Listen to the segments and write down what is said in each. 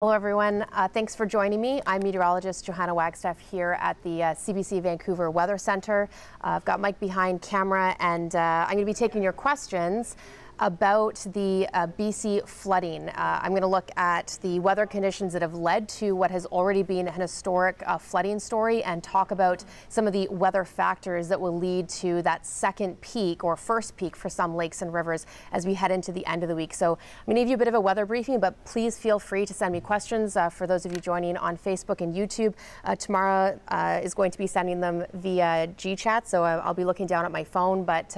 Hello everyone, thanks for joining me. I'm meteorologist Johanna Wagstaffe here at the CBC Vancouver Weather Centre. I've got Mike behind camera and I'm going to be taking your questions about the BC flooding. I'm going to look at the weather conditions that have led to what has already been an historic flooding story and talk about some of the weather factors that will lead to that second peak or first peak for some lakes and rivers as we head into the end of the week. So I'm going to give you a bit of a weather briefing, but please feel free to send me questions. For those of you joining on Facebook and YouTube, tomorrow is going to be sending them via GChat, so I'll be looking down at my phone, but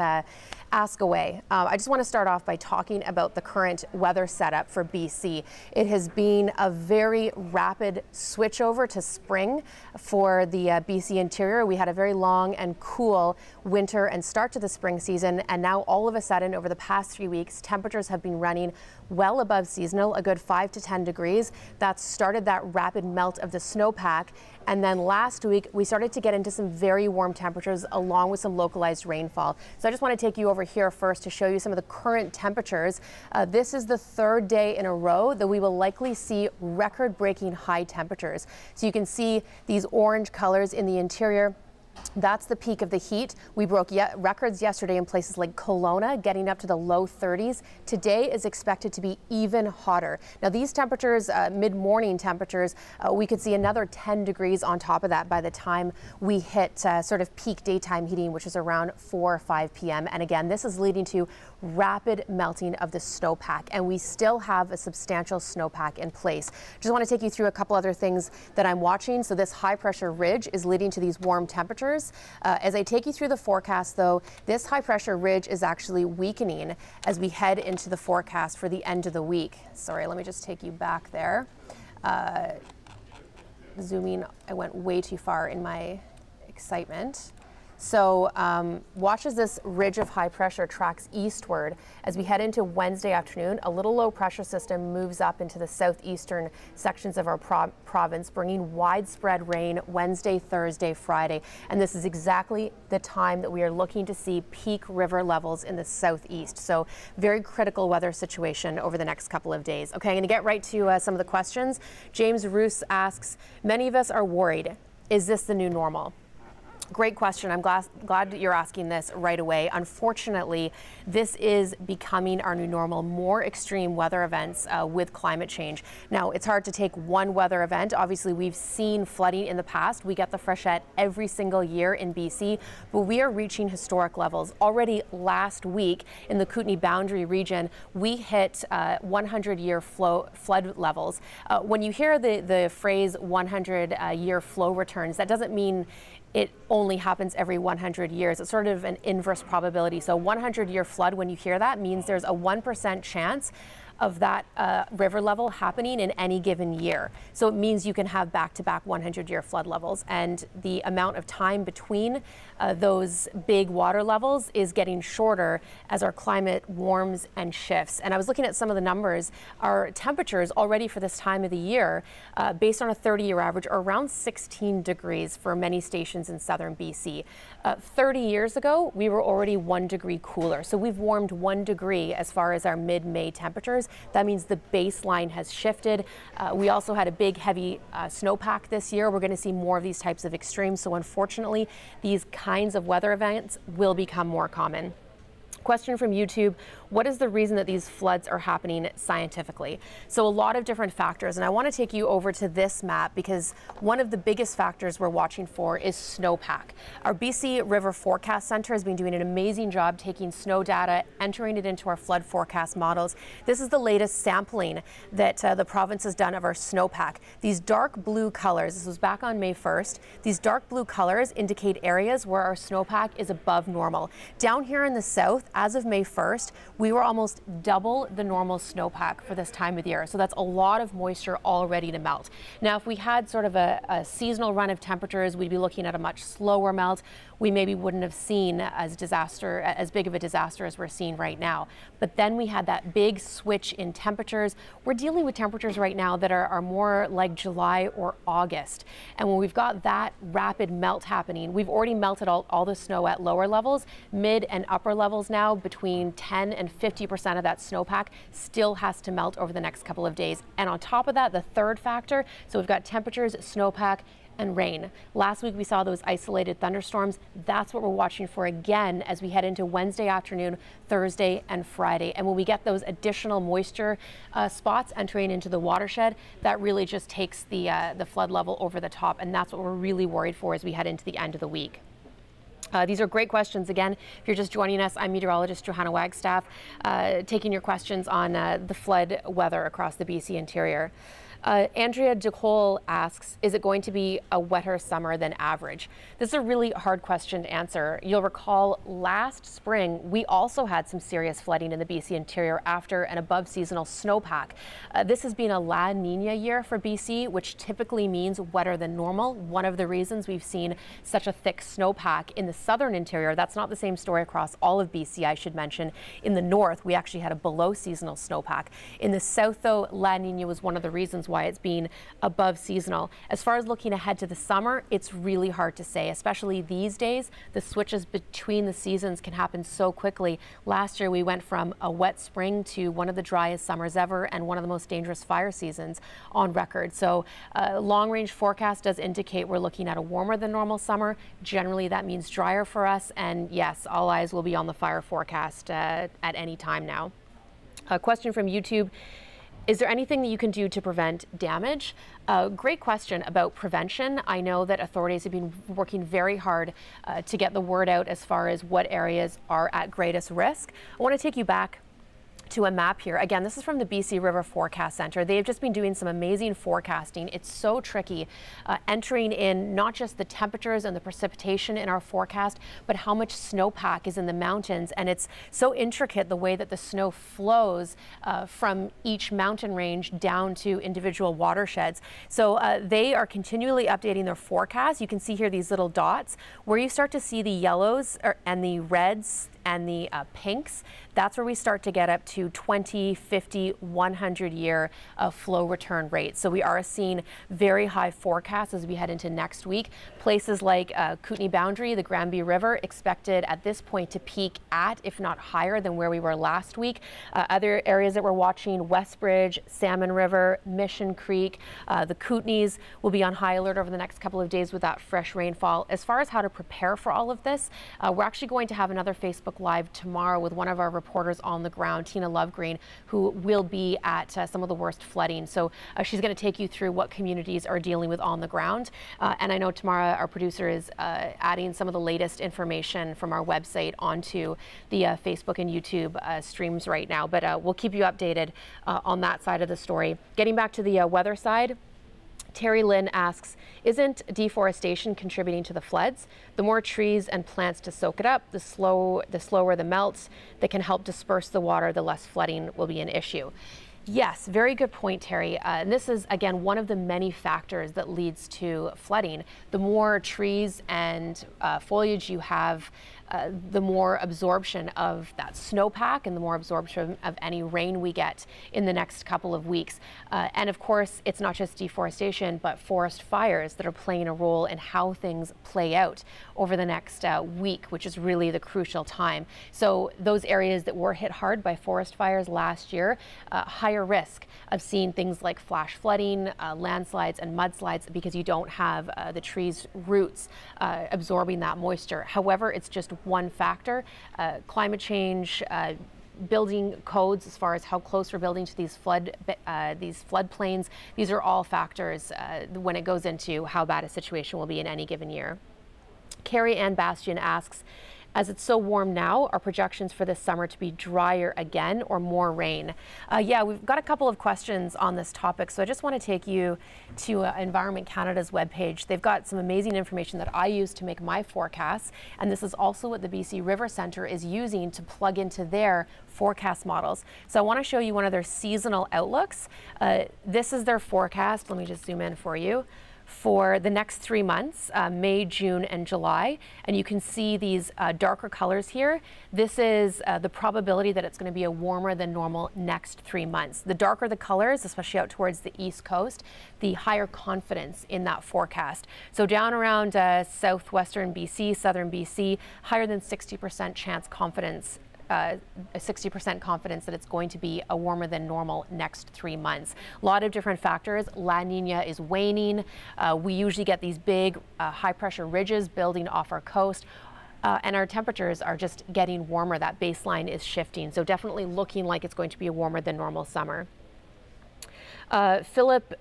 ask away. I just want to start off by talking about the current weather setup for BC. It has been a very rapid switch over to spring for the BC interior. We had a very long and cool winter and start to the spring season, and now all of a sudden over the past 3 weeks temperatures have been running well above seasonal, a good 5 to 10 degrees. That's started that rapid melt of the snowpack, and then last week we started to get into some very warm temperatures along with some localized rainfall. So I just want to take you over here first to show you some of the current temperatures. This is the third day in a row that we will likely see record-breaking high temperatures. So you can see these orange colors in the interior. That's the peak of the heat. We broke records yesterday in places like Kelowna, getting up to the low 30s. Today is expected to be even hotter. Now these temperatures, mid-morning temperatures, we could see another 10 degrees on top of that by the time we hit sort of peak daytime heating, which is around 4 or 5 p.m. And again, this is leading to rapid melting of the snowpack, and we still have a substantial snowpack in place. Just want to take you through a couple other things that I'm watching. So this high pressure ridge is leading to these warm temperatures. As I take you through the forecast, though, this high pressure ridge is actually weakening as we head into the forecast for the end of the week. Sorry, let me just take you back there. Zooming, I went way too far in my excitement. So watch as this ridge of high pressure tracks eastward as we head into Wednesday afternoon. A little low pressure system moves up into the southeastern sections of our province, bringing widespread rain Wednesday, Thursday, Friday. And this is exactly the time that we are looking to see peak river levels in the southeast. So very critical weather situation over the next couple of days. Okay, I'm going to get right to some of the questions. James Roos asks, many of us are worried. Is this the new normal? Great question. I'm glad that you're asking this right away. Unfortunately, this is becoming our new normal, more extreme weather events with climate change. Now, it's hard to take one weather event. Obviously, we've seen flooding in the past. We get the freshet every single year in BC, but we are reaching historic levels. Already last week in the Kootenay Boundary region, we hit 100-year flood levels. When you hear the phrase 100-year flow returns, that doesn't mean it only happens every 100 years. It's sort of an inverse probability. So 100-year flood, when you hear that, means there's a 1% chance of that river level happening in any given year. So it means you can have back-to-back 100-year flood levels, and the amount of time between those big water levels is getting shorter as our climate warms and shifts. And I was looking at some of the numbers. Our temperatures already for this time of the year, based on a 30-year average, are around 16 degrees for many stations in southern BC. 30 years ago, we were already 1 degree cooler. So we've warmed 1 degree as far as our mid-May temperatures. That means the baseline has shifted. We also had a big, heavy snowpack this year. We're going to see more of these types of extremes. So unfortunately, these kinds of weather events will become more common. Question from YouTube, what is the reason that these floods are happening scientifically? So a lot of different factors, and I want to take you over to this map because one of the biggest factors we're watching for is snowpack. Our BC River Forecast Center has been doing an amazing job taking snow data, entering it into our flood forecast models. This is the latest sampling that the province has done of our snowpack. These dark blue colors, this was back on May 1st, these dark blue colors indicate areas where our snowpack is above normal. Down here in the south, as of May 1st, we were almost double the normal snowpack for this time of year. So that's a lot of moisture all ready to melt. Now, if we had sort of a seasonal run of temperatures, we'd be looking at a much slower melt. We maybe wouldn't have seen as big of a disaster as we're seeing right now. But then we had that big switch in temperatures. We're dealing with temperatures right now that are more like July or August. And when we've got that rapid melt happening, we've already melted all the snow at lower levels, mid and upper levels now between 10 and around 50% of that snowpack still has to melt over the next couple of days. And on top of that, the third factor, so we've got temperatures, snowpack, and rain. Last week we saw those isolated thunderstorms. That's what we're watching for again as we head into Wednesday afternoon, Thursday, and Friday. And when we get those additional moisture spots entering into the watershed, that really just takes the flood level over the top. And that's what we're really worried for as we head into the end of the week. These are great questions. Again, if you're just joining us, I'm meteorologist Johanna Wagstaffe, taking your questions on the flood weather across the BC interior. Andrea DeCole asks, is it going to be a wetter summer than average? This is a really hard question to answer. You'll recall last spring, we also had some serious flooding in the BC interior after an above seasonal snowpack. This has been a La Nina year for BC, which typically means wetter than normal. One of the reasons we've seen such a thick snowpack in the southern interior. That's not the same story across all of BC, I should mention. In the north, we actually had a below seasonal snowpack. In the south, though, La Nina was one of the reasons why it's been above seasonal. As far as looking ahead to the summer, it's really hard to say, especially these days. The switches between the seasons can happen so quickly. Last year, we went from a wet spring to one of the driest summers ever and one of the most dangerous fire seasons on record. So long-range forecast does indicate we're looking at a warmer than normal summer. Generally, that means drier for us. And yes, all eyes will be on the fire forecast at any time now. A question from YouTube. Is there anything that you can do to prevent damage? Great question about prevention. I know that authorities have been working very hard to get the word out as far as what areas are at greatest risk. I want to take you back to a map here. Again, this is from the BC River Forecast Centre. They've just been doing some amazing forecasting. It's so tricky entering in not just the temperatures and the precipitation in our forecast, but how much snowpack is in the mountains. And it's so intricate the way that the snow flows from each mountain range down to individual watersheds. So they are continually updating their forecast. You can see here these little dots where you start to see the yellows and the reds and the pinks. That's where we start to get up to 20, 50, 100 year flow return rates. So we are seeing very high forecasts as we head into next week. Places like Kootenay Boundary, the Granby River, expected at this point to peak at, if not higher than where we were last week. Other areas that we're watching, Westbridge, Salmon River, Mission Creek, the Kootenays will be on high alert over the next couple of days with that fresh rainfall. As far as how to prepare for all of this, we're actually going to have another Facebook Live tomorrow with one of our reporters on the ground, Tina Lovegreen, who will be at some of the worst flooding. So she's going to take you through what communities are dealing with on the ground. And I know Tamara, our producer, is adding some of the latest information from our website onto the Facebook and YouTube streams right now. But we'll keep you updated on that side of the story. Getting back to the weather side, Terry Lynn asks, isn't deforestation contributing to the floods? The more trees and plants to soak it up, the slower the melts that can help disperse the water, the less flooding will be an issue. Yes, very good point, Terry. And this is, again, one of the many factors that leads to flooding. The more trees and foliage you have, the more absorption of that snowpack and the more absorption of any rain we get in the next couple of weeks. And of course, it's not just deforestation, but forest fires that are playing a role in how things play out over the next week, which is really the crucial time. So those areas that were hit hard by forest fires last year, higher risk of seeing things like flash flooding, landslides and mudslides because you don't have the trees' roots absorbing that moisture. However, it's just one factor. Climate change, building codes as far as how close we're building to these floodplains, these are all factors when it goes into how bad a situation will be in any given year. Carrie Ann Bastian asks, as it's so warm now, are projections for this summer to be drier again or more rain? Yeah, we've got a couple of questions on this topic, so I just want to take you to Environment Canada's webpage. They've got some amazing information that I use to make my forecasts, and this is also what the BC River Centre is using to plug into their forecast models. So I want to show you one of their seasonal outlooks. This is their forecast. Let me just zoom in for you. For the next 3 months, May, June, and July. And you can see these darker colors here. This is the probability that it's going to be a warmer than normal next 3 months. The darker the colors, especially out towards the East Coast, the higher confidence in that forecast. So down around southwestern BC, southern BC, higher than 60% chance confidence a 60% confidence that it's going to be a warmer than normal next 3 months. A lot of different factors. La Nina is waning. We usually get these big high pressure ridges building off our coast. And our temperatures are just getting warmer. That baseline is shifting. So definitely looking like it's going to be a warmer than normal summer. Philip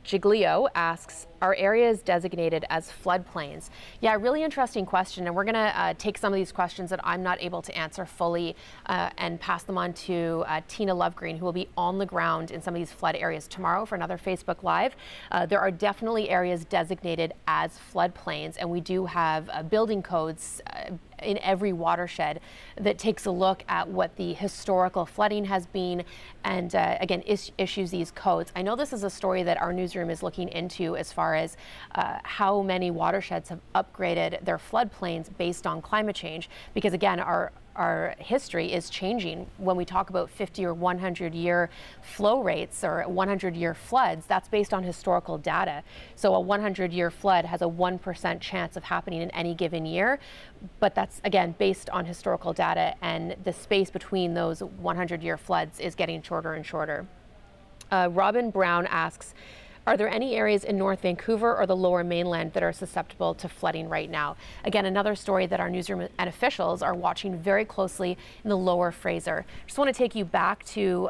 Giglio asks, are areas designated as floodplains? Yeah, really interesting question, and we're going to take some of these questions that I'm not able to answer fully and pass them on to Tina Lovegreen, who will be on the ground in some of these flood areas tomorrow for another Facebook Live. There are definitely areas designated as floodplains, and we do have building codes in every watershed that takes a look at what the historical flooding has been and again issues these codes. I know this is a story that our newsroom is looking into as far as how many watersheds have upgraded their floodplains based on climate change, because again our history is changing. When we talk about 50 or 100 year flow rates or 100 year floods, that's based on historical data. So a 100 year flood has a 1% chance of happening in any given year, but that's again based on historical data, and the space between those 100 year floods is getting shorter and shorter. Robin Brown asks, are there any areas in North Vancouver or the Lower Mainland that are susceptible to flooding right now? Again, another story that our newsroom and officials are watching very closely in the Lower Fraser. Just want to take you back to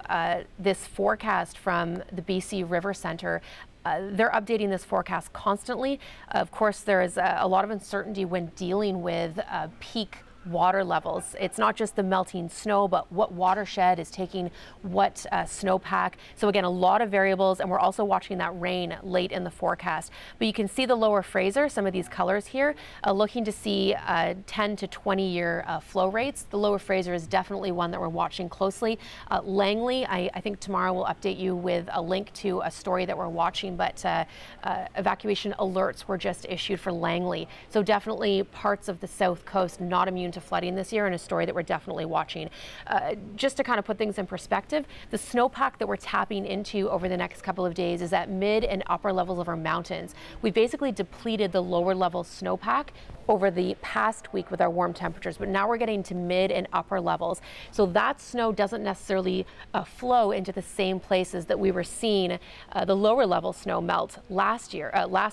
this forecast from the BC River Centre. They're updating this forecast constantly. Of course, there is a lot of uncertainty when dealing with peak water levels. It's not just the melting snow, but what watershed is taking what snowpack. So again, a lot of variables, and we're also watching that rain late in the forecast. But you can see the Lower Fraser, some of these colors here, looking to see 10 to 20 year flow rates. The Lower Fraser is definitely one that we're watching closely. Langley, I think tomorrow we'll update you with a link to a story that we're watching, but evacuation alerts were just issued for Langley. So definitely parts of the south coast not immune to flooding this year, and a story that we're definitely watching. Just to kind of put things in perspective, the snowpack that we're tapping into over the next couple of days is at mid and upper levels of our mountains. We basically depleted the lower level snowpack over the past week with our warm temperatures, but now we're getting to mid and upper levels. So that snow doesn't necessarily flow into the same places that we were seeing the lower level snow melt last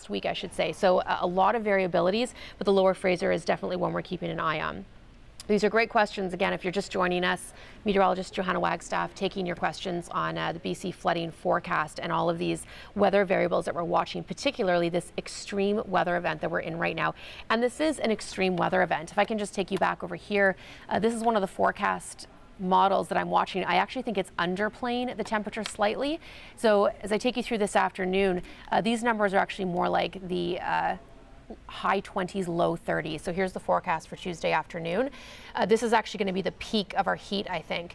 week, I should say. So a lot of variabilities, but the Lower Fraser is definitely one we're keeping an eye on. These are great questions. Again, if you're just joining us, meteorologist Johanna Wagstaffe taking your questions on the BC flooding forecast and all of these weather variables that we're watching, particularly this extreme weather event that we're in right now. And this is an extreme weather event. If I can just take you back over here, this is one of the forecast models that I'm watching. I actually think it's underplaying the temperature slightly. So as I take you through this afternoon, these numbers are actually more like the high 20s, low 30s. So here's the forecast for Tuesday afternoon. This is actually going to be the peak of our heat, I think.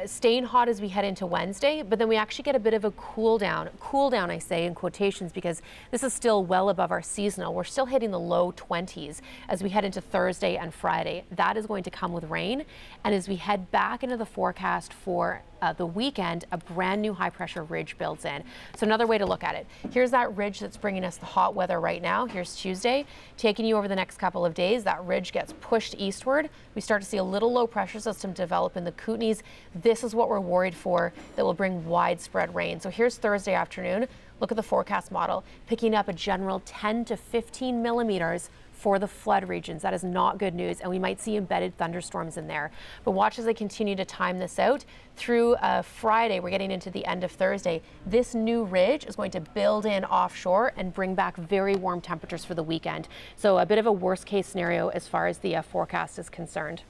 Staying hot as we head into Wednesday, but then we actually get a bit of a cool down I say in quotations, because this is still well above our seasonal. We're still hitting the low 20s as we head into Thursday and Friday. That is going to come with rain. And as we head back into the forecast for the weekend, a brand new high pressure ridge builds in. So another way to look at it, here's that ridge that's bringing us the hot weather right now. Here's Tuesday, taking you over the next couple of days. That ridge gets pushed eastward. We start to see a little low pressure system develop in the Kootenays. This is what we're worried for, that will bring widespread rain. So here's Thursday afternoon. Look at the forecast model, picking up a general 10 to 15 millimeters for the flood regions. That is not good news, and we might see embedded thunderstorms in there. But watch as they continue to time this out. Through Friday, we're getting into the end of Thursday. This new ridge is going to build in offshore and bring back very warm temperatures for the weekend. So a bit of a worst case scenario as far as the forecast is concerned.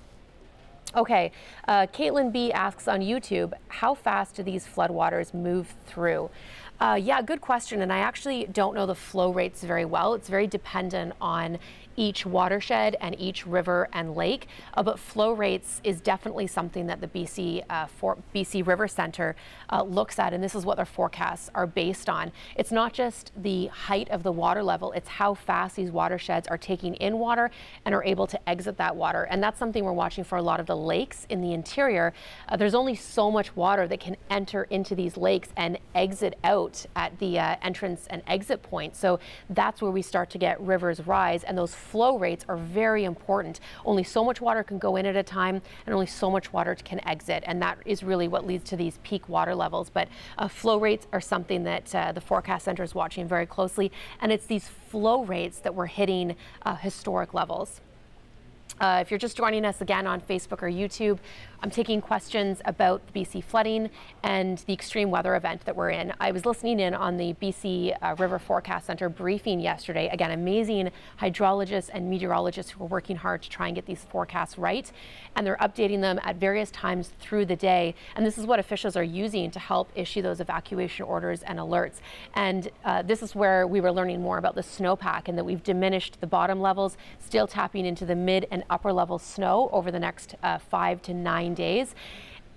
Okay, Caitlin B asks on YouTube, how fast do these floodwaters move through? Yeah, good question, and I actually don't know the flow rates very well. It's very dependent on each watershed and each river and lake, but flow rates is definitely something that the BC River Centre looks at, and this is what their forecasts are based on. It's not just the height of the water level, it's how fast these watersheds are taking in water and are able to exit that water, and that's something we're watching for a lot of the lakes in the interior. There's only so much water that can enter into these lakes and exit out out at the entrance and exit point. So that's where we start to get rivers rise, and those flow rates are very important. Only so much water can go in at a time, and only so much water can exit, and that is really what leads to these peak water levels. But flow rates are something that the forecast center is watching very closely, and it's these flow rates that we're hitting historic levels. If you're just joining us again on Facebook or YouTube, I'm taking questions about the BC flooding and the extreme weather event that we're in. I was listening in on the BC River Forecast Center briefing yesterday. Again, amazing hydrologists and meteorologists who are working hard to try and get these forecasts right. And they're updating them at various times through the day. And this is what officials are using to help issue those evacuation orders and alerts. And this is where we were learning more about the snowpack, and that we've diminished the bottom levels, still tapping into the mid and upper level snow over the next 5 to 9 days.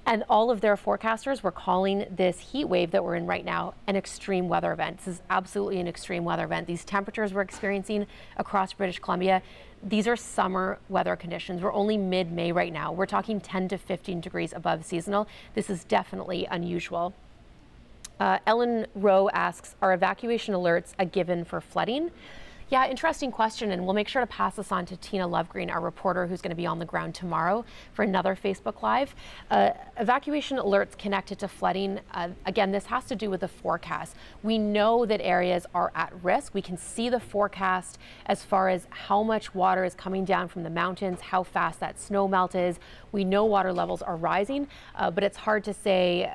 And all of their forecasters were calling this heat wave that we're in right now an extreme weather event. This is absolutely an extreme weather event. These temperatures we're experiencing across British Columbia, these are summer weather conditions. We're only mid-May right now. We're talking 10 to 15 degrees above seasonal. This is definitely unusual. Ellen Rowe asks, are evacuation alerts a given for flooding? Yeah, interesting question, and we'll make sure to pass this on to Tina Lovegreen, our reporter who's going to be on the ground tomorrow for another Facebook Live. Evacuation alerts connected to flooding, again, this has to do with the forecast. We know that areas are at risk. We can see the forecast as far as how much water is coming down from the mountains, how fast that snow melt is. We know water levels are rising, but it's hard to say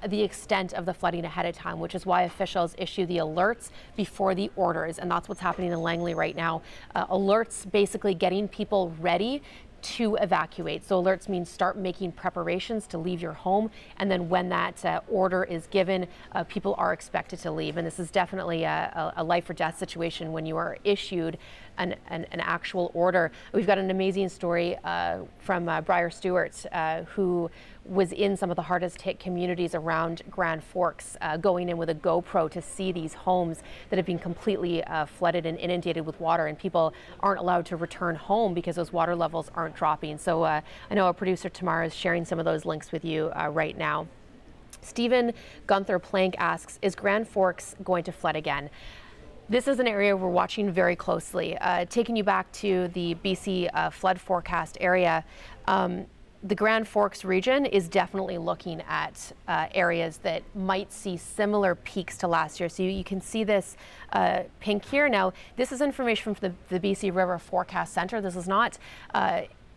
the extent of the flooding ahead of time, which is why officials issue the alerts before the orders, and that's what's happening in Langley right now. Alerts basically getting people ready to evacuate. So alerts mean start making preparations to leave your home, and then when that order is given, people are expected to leave. And this is definitely a life or death situation when you are issued an actual order. We've got an amazing story from Briar Stewart, who was in some of the hardest hit communities around Grand Forks, going in with a GoPro to see these homes that have been completely flooded and inundated with water, and people aren't allowed to return home because those water levels aren't dropping. So I know our producer Tamara is sharing some of those links with you right now. Stephen Gunther Plank asks, is Grand Forks going to flood again? This is an area we're watching very closely. Taking you back to the BC flood forecast area, the Grand Forks region is definitely looking at areas that might see similar peaks to last year. So you can see this pink here. Now, this is information from the BC River Forecast Center. This is not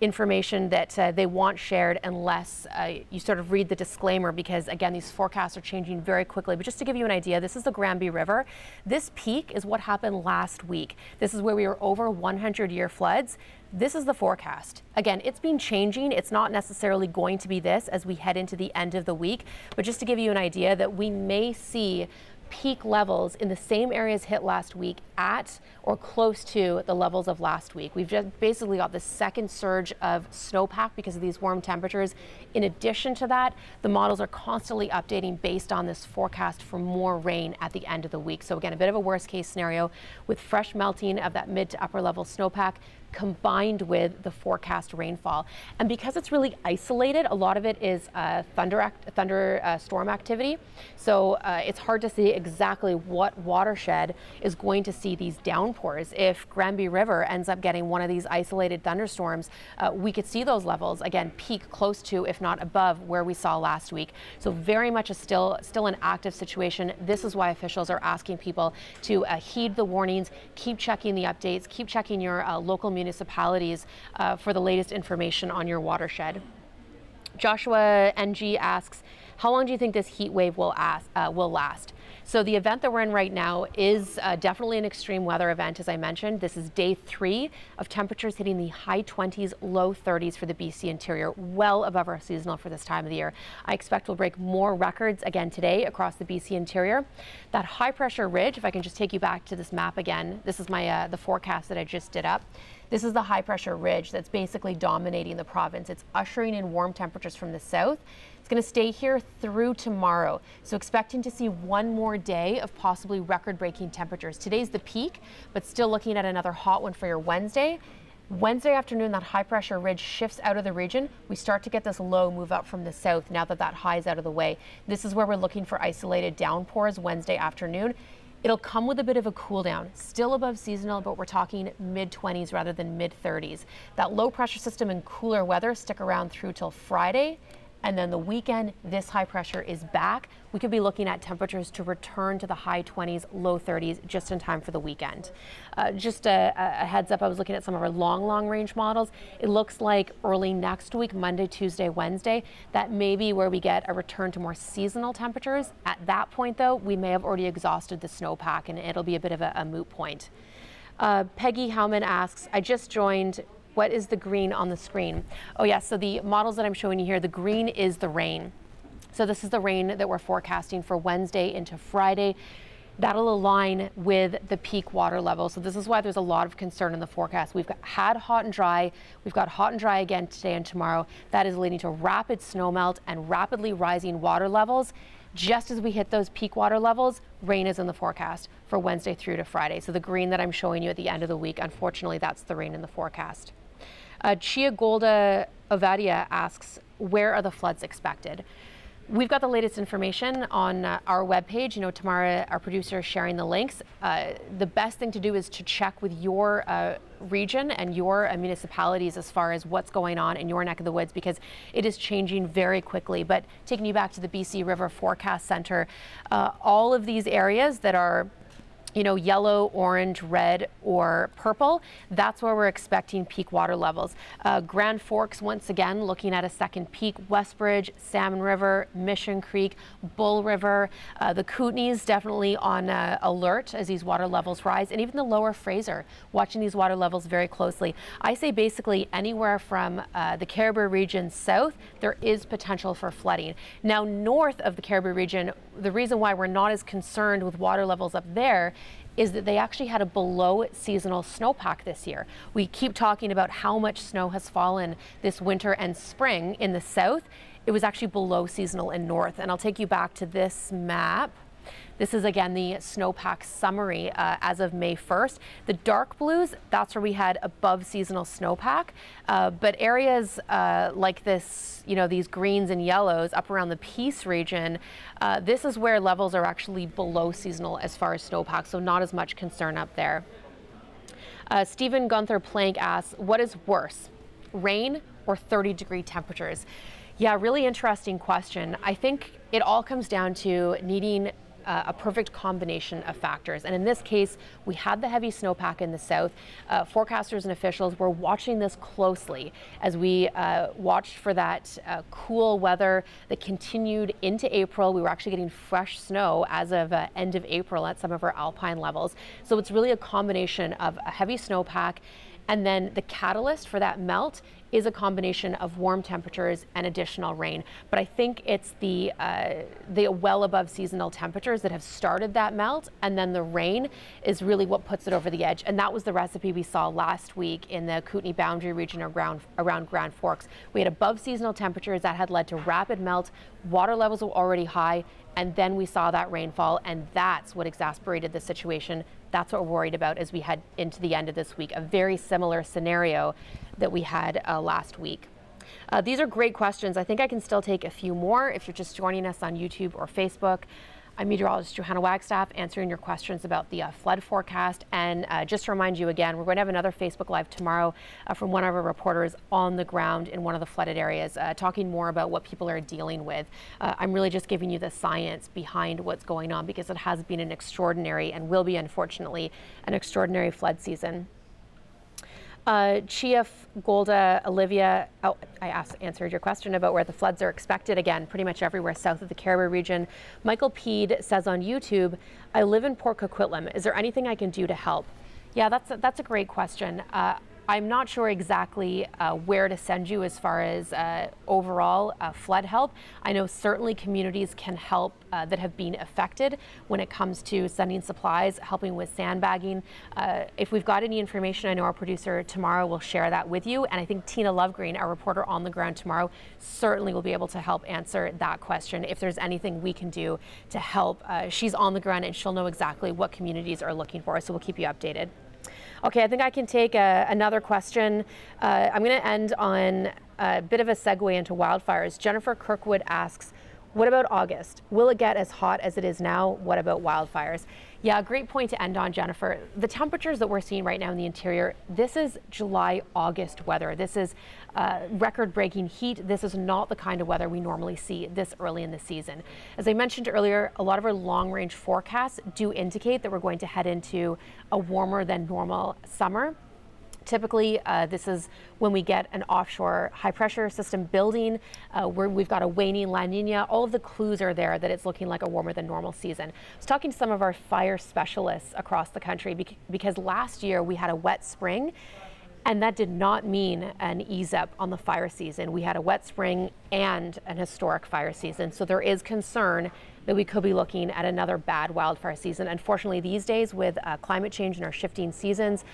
information that they want shared unless you sort of read the disclaimer, because again, these forecasts are changing very quickly. But just to give you an idea, this is the Granby River. This peak is what happened last week. This is where we were over 100-year floods. This is the forecast. Again, it's been changing. It's not necessarily going to be this as we head into the end of the week, but just to give you an idea that we may see peak levels in the same areas hit last week at or close to the levels of last week. We've just basically got the second surge of snowpack because of these warm temperatures. In addition to that, the models are constantly updating based on this forecast for more rain at the end of the week. So again, a bit of a worst case scenario with fresh melting of that mid to upper level snowpack combined with the forecast rainfall. And because it's really isolated, a lot of it is storm activity. So it's hard to see exactly what watershed is going to see these downpours. If Granby River ends up getting one of these isolated thunderstorms, we could see those levels again peak close to, if not above, where we saw last week. So very much still an active situation. This is why officials are asking people to heed the warnings, keep checking the updates, keep checking your local municipalities for the latest information on your watershed. Joshua NG asks, how long do you think this heat wave will last? So the event that we're in right now is definitely an extreme weather event, as I mentioned. This is day 3 of temperatures hitting the high 20s, low 30s for the BC interior, well above our seasonal for this time of the year. I expect we'll break more records again today across the BC interior. That high pressure ridge, if I can just take you back to this map again, this is my the forecast that I just did up. This is the high pressure ridge that's basically dominating the province. It's ushering in warm temperatures from the south. It's going to stay here through tomorrow. So expecting to see one more day of possibly record-breaking temperatures. Today's the peak, but still looking at another hot one for your Wednesday. Wednesday afternoon, that high pressure ridge shifts out of the region. We start to get this low move up from the south now that that high is out of the way. This is where we're looking for isolated downpours Wednesday afternoon. It'll come with a bit of a cool down, still above seasonal, but we're talking mid-20s rather than mid-30s. That low pressure system and cooler weather stick around through till Friday. And then the weekend, this high pressure is back. We could be looking at temperatures to return to the high 20s, low 30s, just in time for the weekend. Just a heads up, I was looking at some of our long range models. It looks like early next week, Monday, Tuesday, Wednesday, that may be where we get a return to more seasonal temperatures. At that point, though, we may have already exhausted the snowpack, and it'll be a bit of a moot point. Peggy Howman asks, I just joined. What is the green on the screen? Oh yeah, so the models that I'm showing you here, the green is the rain. So this is the rain that we're forecasting for Wednesday into Friday. That'll align with the peak water level. So this is why there's a lot of concern in the forecast. We've had hot and dry. We've got hot and dry again today and tomorrow. That is leading to rapid snowmelt and rapidly rising water levels. Just as we hit those peak water levels, rain is in the forecast for Wednesday through to Friday. So the green that I'm showing you at the end of the week, unfortunately, that's the rain in the forecast. Chia Golda Ovadia asks, where are the floods expected? We've got the latest information on our webpage. You know, Tamara, our producer, is sharing the links. The best thing to do is to check with your region and your municipalities as far as what's going on in your neck of the woods, because it is changing very quickly. But taking you back to the BC River Forecast Center, all of these areas that are yellow, orange, red, or purple, that's where we're expecting peak water levels. Grand Forks, once again, looking at a second peak. Westbridge, Salmon River, Mission Creek, Bull River, the Kootenays definitely on alert as these water levels rise, and even the lower Fraser, watching these water levels very closely. I say basically anywhere from the Caribou region south, there is potential for flooding. Now, north of the Caribou region, the reason why we're not as concerned with water levels up there is that they actually had a below seasonal snowpack this year. We keep talking about how much snow has fallen this winter and spring in the south. It was actually below seasonal in north. And I'll take you back to this map. This is again the snowpack summary as of May 1st. The dark blues, that's where we had above seasonal snowpack. But areas like this, these greens and yellows up around the Peace region, this is where levels are actually below seasonal as far as snowpack, so not as much concern up there. Stephen Gunther Plank asks, what is worse, rain or 30-degree temperatures? Yeah, really interesting question. I think it all comes down to needing a perfect combination of factors. And in this case, we had the heavy snowpack in the south. Forecasters and officials were watching this closely as we watched for that cool weather that continued into April. We were actually getting fresh snow as of end of April at some of our alpine levels. So it's really a combination of a heavy snowpack, and then the catalyst for that melt is a combination of warm temperatures and additional rain. But I think it's the well above seasonal temperatures that have started that melt, and then the rain is really what puts it over the edge. And that was the recipe we saw last week in the Kootenay boundary region around Grand Forks. We had above seasonal temperatures that had led to rapid melt. Water levels were already high, and then we saw that rainfall, and that's what exacerbated the situation. That's what we're worried about as we head into the end of this week, a very similar scenario that we had last week. These are great questions. I think I can still take a few more if you're just joining us on YouTube or Facebook. I'm meteorologist Johanna Wagstaffe, answering your questions about the flood forecast. And just to remind you again, we're going to have another Facebook Live tomorrow from one of our reporters on the ground in one of the flooded areas, talking more about what people are dealing with. I'm really just giving you the science behind what's going on, because it has been an extraordinary, and will be unfortunately, an extraordinary flood season. Chief Golda Olivia, answered your question about where the floods are expected. Again, pretty much everywhere south of the Caribou region. Michael Peed says on YouTube, I live in Port Coquitlam. Is there anything I can do to help? Yeah, that's a great question. I'm not sure exactly where to send you as far as overall flood help. I know certainly communities can help that have been affected when it comes to sending supplies, helping with sandbagging. If we've got any information, I know our producer tomorrow will share that with you. And I think Tina Lovegreen, our reporter on the ground tomorrow, certainly will be able to help answer that question if there's anything we can do to help. She's on the ground and she'll know exactly what communities are looking for, so we'll keep you updated. Okay, I think I can take another question. I'm going to end on a bit of a segue into wildfires. Jennifer Kirkwood asks, what about August? Will it get as hot as it is now? What about wildfires? Yeah, great point to end on, Jennifer. The temperatures that we're seeing right now in the interior, this is July, August weather. This is record-breaking heat. This is not the kind of weather we normally see this early in the season. As I mentioned earlier, a lot of our long-range forecasts do indicate that we're going to head into a warmer than normal summer. Typically, this is when we get an offshore high-pressure system building, where we've got a waning La Nina. All of the clues are there that it's looking like a warmer than normal season. I was talking to some of our fire specialists across the country because last year we had a wet spring, and that did not mean an ease up on the fire season. We had a wet spring and an historic fire season, so there is concern that we could be looking at another bad wildfire season. Unfortunately, these days with climate change and our shifting seasons,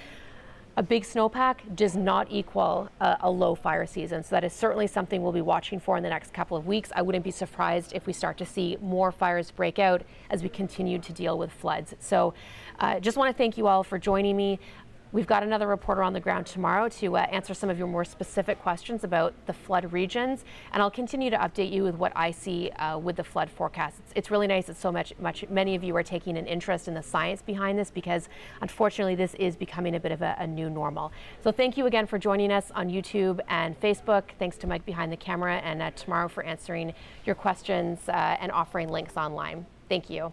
a big snowpack does not equal a low fire season. So that is certainly something we'll be watching for in the next couple of weeks. I wouldn't be surprised if we start to see more fires break out as we continue to deal with floods. So just want to thank you all for joining me. We've got another reporter on the ground tomorrow to answer some of your more specific questions about the flood regions, and I'll continue to update you with what I see with the flood forecasts. It's really nice that so many of you are taking an interest in the science behind this, because unfortunately this is becoming a bit of a new normal. So thank you again for joining us on YouTube and Facebook. Thanks to Mike behind the camera, and tomorrow for answering your questions and offering links online. Thank you.